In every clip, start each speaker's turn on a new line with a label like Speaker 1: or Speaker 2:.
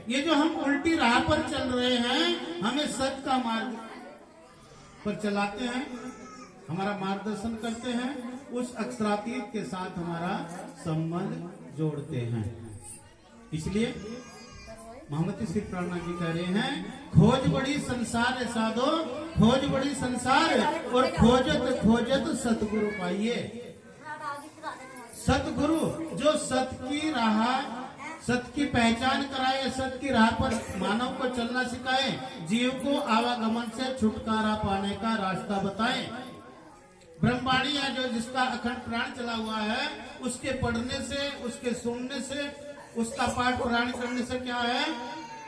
Speaker 1: ये जो हम उल्टी राह पर चल रहे हैं, हमें सत्य का मार्ग पर चलाते हैं, हमारा मार्गदर्शन करते हैं, उस अक्षरातीत के साथ हमारा संबंध जोड़ते हैं। इसलिए महामती श्री प्राणनाथ जी कह रहे हैं, खोज बड़ी संसार है साधो, खोज बड़ी संसार और खोजत खोजत सतगुरु पाइए। सतगुरु जो सत्य की राह, सत्य की पहचान कराए, सत्य की राह पर मानव को चलना सिखाए, जीव को आवागमन से छुटकारा पाने का रास्ता बताए। ब्रह्मवाणी है जो जिसका अखंड प्राण चला हुआ है, उसके पढ़ने से, उसके सुनने से, उसका पाठ पुराण करने से क्या है,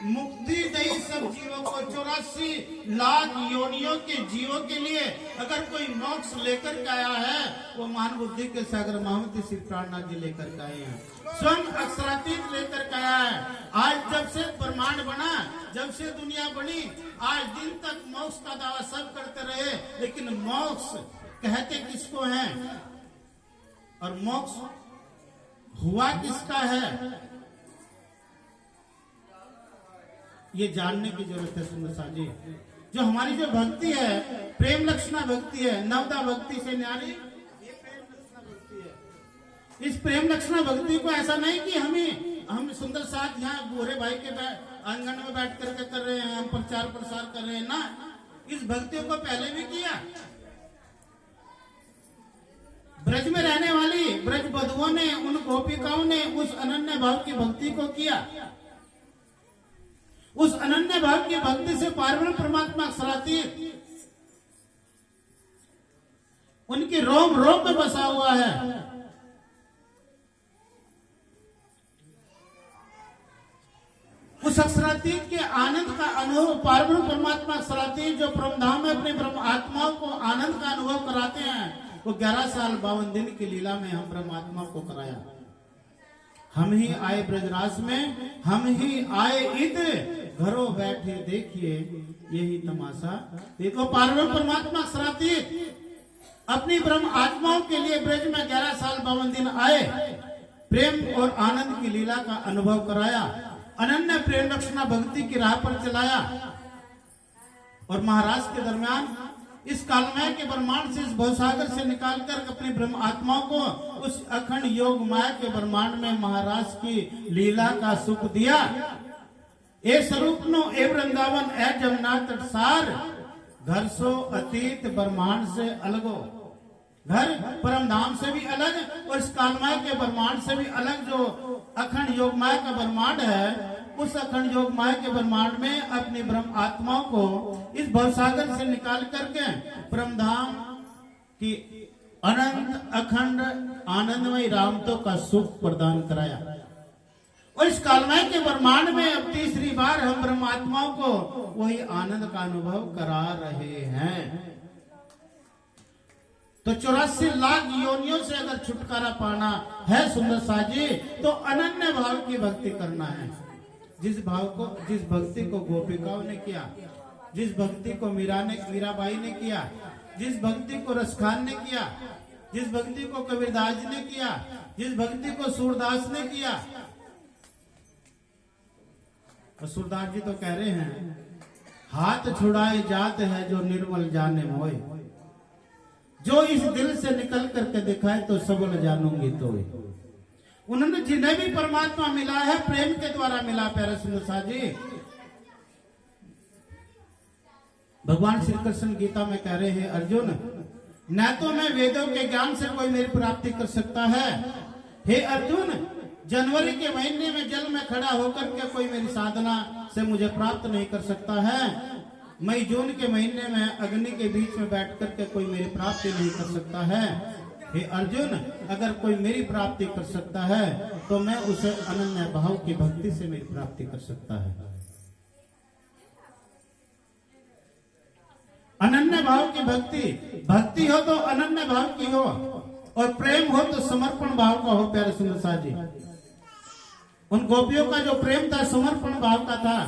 Speaker 1: मुक्ति दई सब जीवों को। 84 लाख योनियों के जीवों के लिए अगर कोई मोक्ष लेकर के आया है, वो महान बुद्धि के सागर महामती श्री प्राणनाथ जी लेकर के आए हैं, स्वयं अक्षरातीत लेकर के आया है। आज जब से ब्रह्मांड बना, जब से दुनिया बनी, आज दिन तक मोक्ष का दावा सब करते रहे, लेकिन मोक्ष कहते किसको है और मोक्ष हुआ किसका है, ये जानने की जरूरत है। सुंदर सा जी, जो हमारी जो भक्ति है, प्रेम लक्षणा भक्ति है, नवदा भक्ति से न्यारी, ये प्रेम लक्षणा भक्ति है। इस प्रेम लक्षणा भक्ति को ऐसा नहीं कि हम सुंदर साथ यहाँ गोरे भाई के आंगन में बैठ करके कर रहे हैं, हम प्रचार प्रसार कर रहे हैं ना, इस भक्तियों को पहले भी किया। ब्रज में रहने वाली ब्रज बधुओं ने, उन गोपिकाओं ने उस अनन्य भाव की भक्ति को किया। उस अनन्य भाव की भक्ति से पार्वण परमात्मा अक्षरातीत उनकी रोम रोम में बसा हुआ है। उस अक्षरातीत के आनंद का अनुभव पार्वण परमात्मा अक्षरातीत जो ब्रह्मधाम में अपने ब्रह्म आत्माओं को आनंद का अनुभव कराते हैं, वो 11 साल 52 दिन की लीला में हम ब्रह्मात्मा को कराया। हम ही आए ब्रजराज में, हम ही आए इत घरों बैठे देखिए यही तमाशा देखो। पार्वण परमात्मा अक्षरातीत अपनी ब्रह्म आत्माओं के लिए ब्रज में 11 साल 52 दिन आए, प्रेम और आनंद की लीला का अनुभव कराया, अनन्य प्रेम लक्षणा भक्ति की राह पर चलाया। और महाराज के दरमियान इस कालमय के ब्रह्मांड से, इस भवसागर से निकालकर अपनी ब्रह्म आत्माओं को उस अखंड योग माया के ब्रह्मांड में महाराज की लीला का सुख दिया। ए स्वरूप नो ए वृंदावन ए जमुना तटसार, घर सो अतीत ब्रह्मांड से अलगो। घर परम धाम से भी अलग और इस कालमय के ब्रह्मांड से भी अलग जो अखंड योग माया का ब्रह्मांड है, उस अखंड योग माया के ब्रह्मांड में अपनी ब्रह्म आत्माओं को इस भवसागर से निकाल करके ब्रह्म धाम की अनंत अखंड आनंदमय रामतों का सुख प्रदान कराया। और इस कालमय के ब्रह्मांड में अब तीसरी बार हम ब्रह्मात्माओं को वही आनंद का अनुभव करा रहे हैं। तो 84 लाख योनियों से अगर छुटकारा पाना है सुंदर साजी, तो अनन्य भाव की भक्ति करना है। जिस भक्ति को गोपिकाओं ने किया, जिस भक्ति को मीराबाई ने किया, जिस भक्ति को रसखान ने किया, जिस भक्ति को कबीरदास जी ने किया, जिस भक्ति को सूरदास ने किया। और सूरदास जी तो कह रहे हैं, हाथ छुड़ाए जात है जो निर्मल जाने मोए, जो इस दिल से निकल करके दिखाए तो सबल जानूंगी तो। उन्होंने जिन्हें भी परमात्मा मिला है प्रेम के द्वारा मिला। प्यारे सुंदर सा जी, भगवान श्री कृष्ण गीता में कह रहे हैं, अर्जुन न तो मैं वेदों के ज्ञान से कोई मेरी प्राप्ति कर सकता है, हे अर्जुन जनवरी के महीने में जल में खड़ा होकर के कोई मेरी साधना से मुझे प्राप्त नहीं कर सकता है। मई जून के महीने में अग्नि के बीच में बैठ करके कोई मेरी प्राप्ति नहीं कर सकता है। हे अर्जुन, अगर कोई मेरी प्राप्ति कर सकता है तो मैं उसे अनन्य भाव की भक्ति से मेरी प्राप्ति कर सकता है। अनन्य भाव की भक्ति हो तो अनन्य भाव की हो, और प्रेम हो तो समर्पण भाव का हो। प्यारे सुंदर सा जी, उन गोपियों का जो प्रेम था समर्पण भाव का था,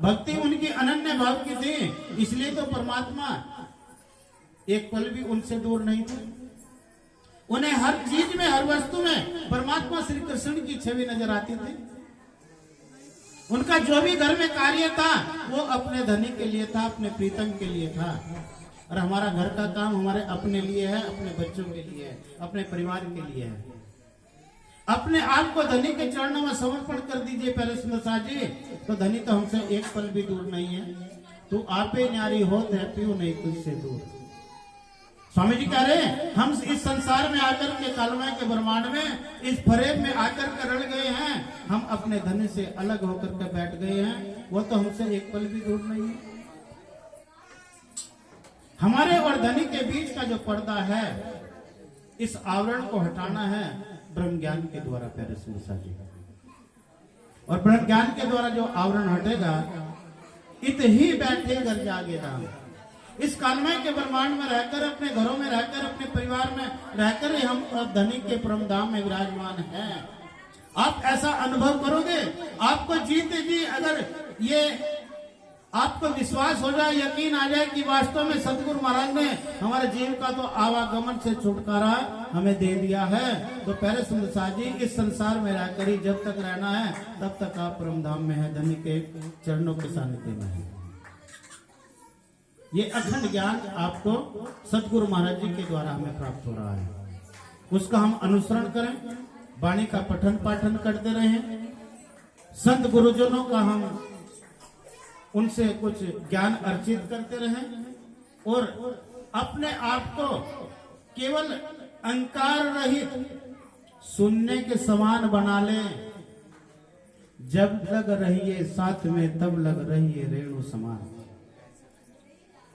Speaker 1: भक्ति उनकी अनन्य भाव की थी, इसलिए तो परमात्मा एक पल भी उनसे दूर नहीं थे। उन्हें हर चीज में, हर वस्तु में परमात्मा श्री कृष्ण की छवि नजर आती थी। उनका जो भी घर में कार्य था वो अपने धनी के लिए था, अपने प्रीतम के लिए था। और हमारा घर का काम हमारे अपने लिए है, अपने बच्चों के लिए है, अपने परिवार के लिए है। अपने आप को धनी के चरणों में समर्पण कर दीजिए पहले सुंदर जी, तो धनी तो हमसे एक पल भी दूर नहीं है। तू आपे न्यारी होत है, पियो नहीं तुझसे दूर। स्वामी जी कह रहे हैं हम इस संसार में आकर के, कालमय के ब्रह्मांड में, इस फरेब में आकर के रल गए हैं। हम अपने धनी से अलग होकर के बैठ गए हैं, वो तो हमसे एक पल भी दूर नहीं है। हमारे और धनी के बीच का जो पर्दा है, इस आवरण को हटाना है ब्रह्म ज्ञान के द्वारा प्यारे सुनसा जी। और ब्रह्म ज्ञान के द्वारा जो आवरण हटेगा, इत ही बैठे घर जागे राम। इस कालमय के ब्रह्मांड में रहकर, अपने घरों में रहकर, अपने परिवार में रहकर ही हम धनी के परम धाम में विराजमान हैं। आप ऐसा अनुभव करोगे, आपको जीते जी अगर ये आपको विश्वास हो जाए, यकीन आ जाए कि वास्तव में सतगुरु महाराज ने हमारे जीव का तो आवागमन से छुटकारा हमें दे दिया है, तो प्यारे सुंदर जी इस संसार में रहकर ही जब तक रहना है तब तक आप परम धाम में है, धनी के चरणों के सानिध्य में है। ये अखंड ज्ञान आपको सतगुरु महाराज जी के द्वारा हमें प्राप्त हो रहा है। उसका हम अनुसरण करें, वाणी का पठन पाठन करते रहें, संत गुरुजनों का हम उनसे कुछ ज्ञान अर्जित करते रहें और अपने आप को केवल अहंकार रहित सुनने के समान बना लें। जब लग रहिए साथ में तब लग रहिए रेणु समान।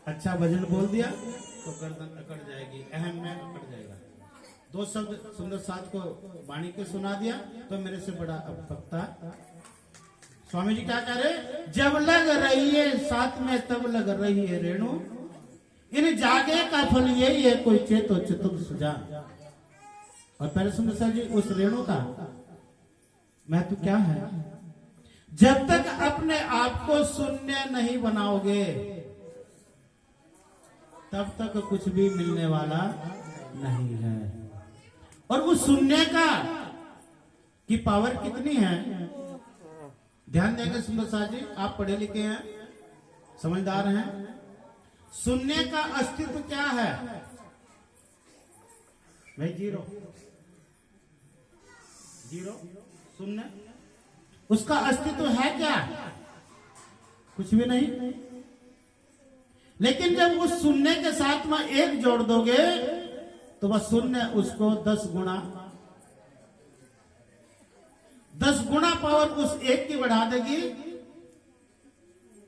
Speaker 1: अच्छा भजन बोल दिया तो गर्दन अकड़ जाएगी, अहम में अकड़ जाएगा। दो शब्द सुंदर साथ को वाणी के सुना दिया तो मेरे से बड़ा अब वक्ता स्वामी जी क्या कह रहे, जब लग रही है साथ में तब लग रही है रेणु, इन जागे का फल यही है कोई चेतो चतुर सुजान। और पहले सुंदर जी उस रेणु का महत्व क्या है, जब तक अपने आप को शून्य नहीं बनाओगे तब तक कुछ भी मिलने वाला नहीं है। और उस शून्य का की पावर कितनी है, ध्यान देंगे सुंदर साहब जी, आप पढ़े लिखे हैं, समझदार हैं। शून्य का अस्तित्व क्या है भाई, जीरो जीरो शून्य, उसका अस्तित्व है क्या, कुछ भी नहीं। लेकिन जब उस शून्य के साथ में एक जोड़ दोगे तो वह शून्य उसको 10 गुना पावर उस एक की बढ़ा देगी।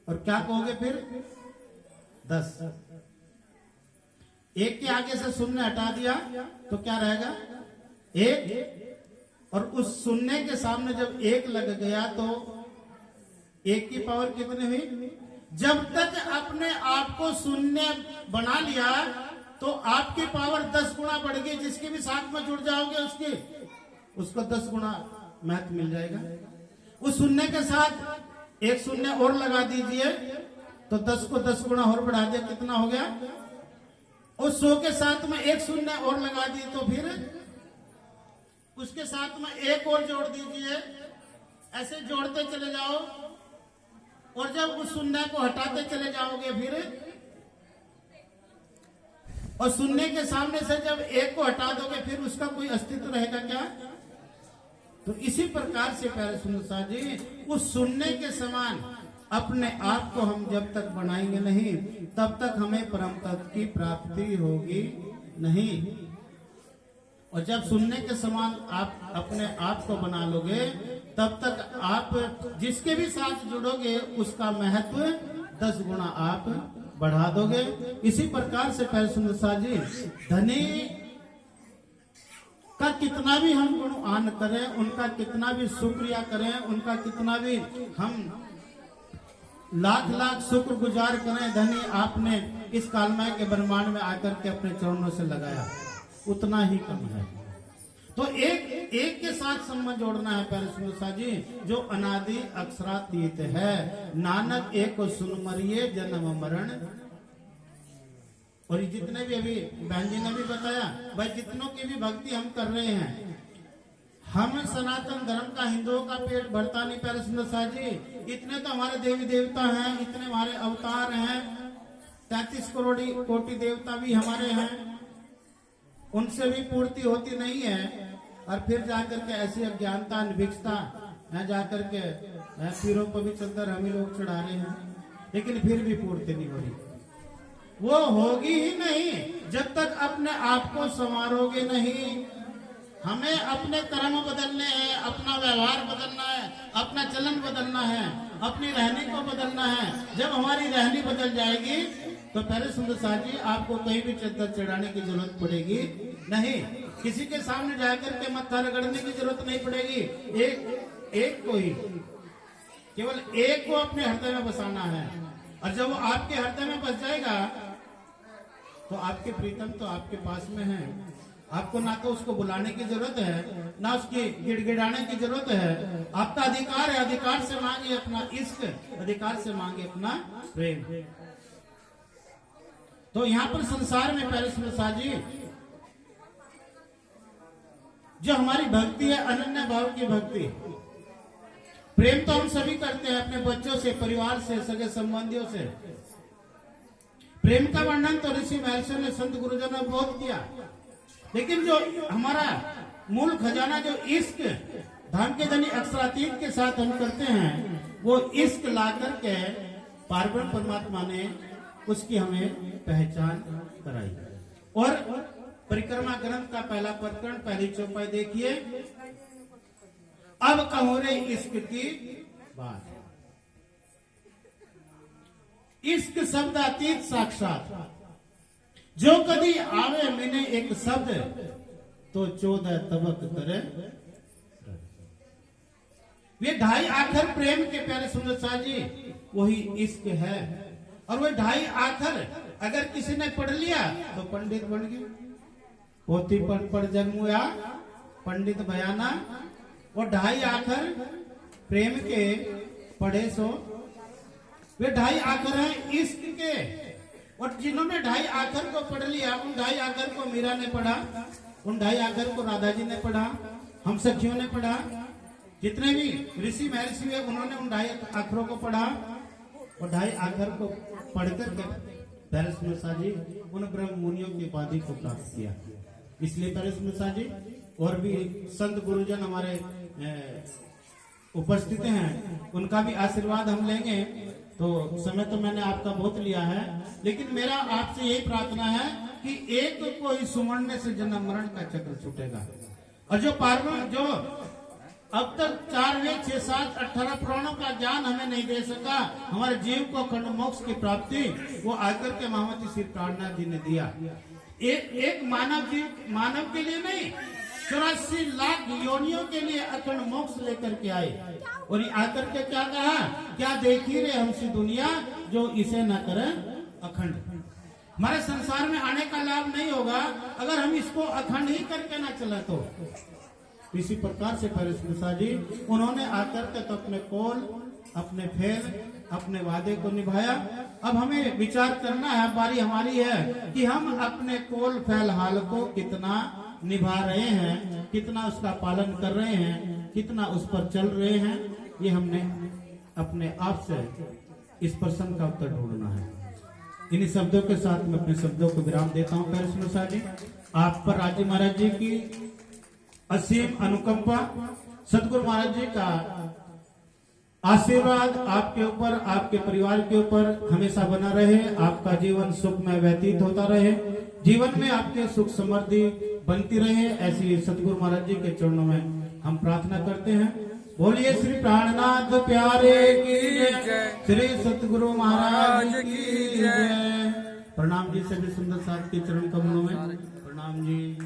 Speaker 1: और क्या कहोगे फिर, 10। एक के आगे से शून्य हटा दिया तो क्या रहेगा, 1। और उस शून्य के सामने जब 1 लग गया तो 1 की पावर कितनी हुई। जब तक अपने आप को शून्य बना लिया तो आपकी पावर 10 गुना बढ़ गई। जिसके भी साथ में जुड़ जाओगे उसको 10 गुना महत्व मिल जाएगा। उस शून्य के साथ एक शून्य और लगा दीजिए तो 10 को 10 गुना और बढ़ा दिया, कितना हो गया। उस 100 के साथ में एक शून्य और लगा दिए तो फिर उसके साथ में एक और जोड़ दीजिए, ऐसे जोड़ते चले जाओ। और जब उस शून्य को हटाते चले जाओगे फिर, और शून्य के सामने से जब एक को हटा दोगे फिर उसका कोई अस्तित्व रहेगा क्या। तो इसी प्रकार से प्यारे सुंदर जी, उस शून्य के समान अपने आप को हम जब तक बनाएंगे नहीं तब तक हमें परम तत्व की प्राप्ति होगी नहीं। और जब शून्य के समान आप अपने आप को बना लोगे तब तक आप जिसके भी साथ जुड़ोगे उसका महत्व 10 गुना आप बढ़ा दोगे। इसी प्रकार से प्यारे सुंदर जी, धनी का कितना भी हम गुणगान करें, उनका कितना भी शुक्रिया करें, उनका कितना भी हम लाख लाख शुक्र गुजार करें, धनी आपने इस कालमय के ब्रह्मांड में आकर के अपने चरणों से लगाया, उतना ही कम है। तो एक के साथ संबंध जोड़ना है प्यारे सुनसा जी, जो अनादि अक्षरातीत है। नानक एक को सुन मरिए जन्म मरण। और जितने भी अभी बहन जी ने भी बताया भाई, जितनों की भी भक्ति हम कर रहे हैं, हम सनातन धर्म का हिंदुओं का पेट भरता नहीं प्यारे सुंदर साहब जी। इतने तो हमारे देवी देवता हैं, इतने हमारे अवतार हैं, 33 करोड़ कोटि देवता भी हमारे हैं, उनसे भी पूर्ति होती नहीं है। और फिर जाकर के ऐसी अज्ञानता निभिक्षता जाकर के पीरों पर भी चद्दर हम ही लोग चढ़ा रहे हैं, लेकिन फिर भी पूर्ति नहीं हो रही। वो होगी ही नहीं जब तक अपने आप को संवारोगे नहीं। हमें अपने कर्म बदलने हैं, अपना व्यवहार बदलना है, अपना चलन बदलना है, अपनी रहनी को बदलना है। जब हमारी रहनी बदल जाएगी तो पहले सुंदर साहब जी आपको कहीं भी चद्दर चढ़ाने की जरूरत पड़ेगी नहीं, किसी के सामने जाकर के मत्था रगड़ने की जरूरत नहीं पड़ेगी। एक को ही, केवल एक को अपने हृदय में बसाना है। और जब वो आपके हृदय में बस जाएगा तो आपके प्रीतम तो आपके पास में है। आपको ना तो उसको बुलाने की जरूरत है, ना उसकी गिड़गिड़ाने की जरूरत है। आपका अधिकार है, अधिकार से मांगे अपना इश्क, अधिकार से मांगे अपना प्रेम। तो यहाँ पर संसार में पहले सुंदर जी जो हमारी भक्ति है, अनन्य भाव की भक्ति, प्रेम तो हम सभी करते हैं अपने बच्चों से, परिवार से, सगे संबंधियों से। प्रेम का वर्णन तो ऋषि महर्षियों ने, संत गुरुजनों ने बहुत किया, लेकिन जो हमारा मूल खजाना जो इश्क, धाम के धनी अक्षरातीत के साथ हम करते हैं, वो इश्क ला करके पार्वण परमात्मा ने उसकी हमें पहचान कराई। और परिक्रमा ग्रंथ का पहला प्रकरण, पहली चौपाई देखिए, अब कहो रे इश्क की बात। इश्क शब्द अतीत साक्षात, जो कभी आवे मैंने एक शब्द तो 14 तबक करे। वे ढाई आखर प्रेम के प्यारे सुंदर साहब जी वही इश्क है। और वह ढाई आखर अगर किसी ने पढ़ लिया तो पंडित बन गया। पोथी पढ़ जगमुया पंडित बयाना। और ढाई आखर प्रेम के पढ़े सो, वे ढाई आखर हैं इश्क के। और जिन्होंने ढाई आखर को पढ़ लिया, उन ढाई आखर को मीरा ने पढ़ा, उन ढाई आखर को राधा जी ने पढ़ा, हम सखियों ने पढ़ा, जितने भी ऋषि महर्षि हुए उन्होंने उन ढाई आखरों को पढ़ा। और ढाई आखर को पढ़कर के जी उन ब्रह्म मुनियों की उपाधि को प्राप्त किया। इसलिए पहले जी और भी संत गुरुजन हमारे उपस्थित हैं, उनका भी आशीर्वाद हम लेंगे। तो समय तो मैंने आपका बहुत लिया है, लेकिन मेरा आपसे यही प्रार्थना है कि एक को ही सुमरने से जन्म मरण का चक्र छूटेगा। और जो पार्वण जो अब तक 4 वेद 6 7 18 पुराणों का ज्ञान हमें नहीं दे सका, हमारे जीव को खंड मोक्ष की प्राप्ति वो आकर के महामती श्री प्राणनाथ जी ने दिया। एक मानव के लिए नहीं, 84 लाख योनियों के लिए अखंड मोक्ष लेकर के आए। और ये आकर के क्या कहा, क्या देखी रे हमसी दुनिया जो इसे न करे अखंड। हमारे संसार में आने का लाभ नहीं होगा अगर हम इसको अखंड ही करके ना चला। तो इसी प्रकार से परिश्रम जी उन्होंने आकर के तो अपने कौल, अपने फेर, अपने वादे को निभाया। अब हमें विचार करना है, बारी हमारी है कि हम अपने कौल फैल हाल को कितना निभा रहे हैं, कितना उसका पालन कर रहे हैं, कितना उस पर चल रहे हैं। ये हमने अपने आप से इस प्रश्न का उत्तर ढूंढना है। इन्हीं शब्दों के साथ मैं अपने शब्दों को विराम देता हूँ। परिश्रम जी आप पर राज्य महाराज जी की असीम अनुकंपा, सतगुरु महाराज जी का आशीर्वाद आपके ऊपर, आपके परिवार के ऊपर हमेशा बना रहे। आपका जीवन सुख में व्यतीत होता रहे, जीवन में आपके सुख समृद्धि बनती रहे, ऐसी सतगुरु महाराज जी के चरणों में हम प्रार्थना करते हैं। बोलिए श्री प्राणनाथ प्यारे की जय, श्री सतगुरु महाराज की जय। प्रणाम जी सभी सुंदर साथ के चरण कमलों में प्रणाम जी।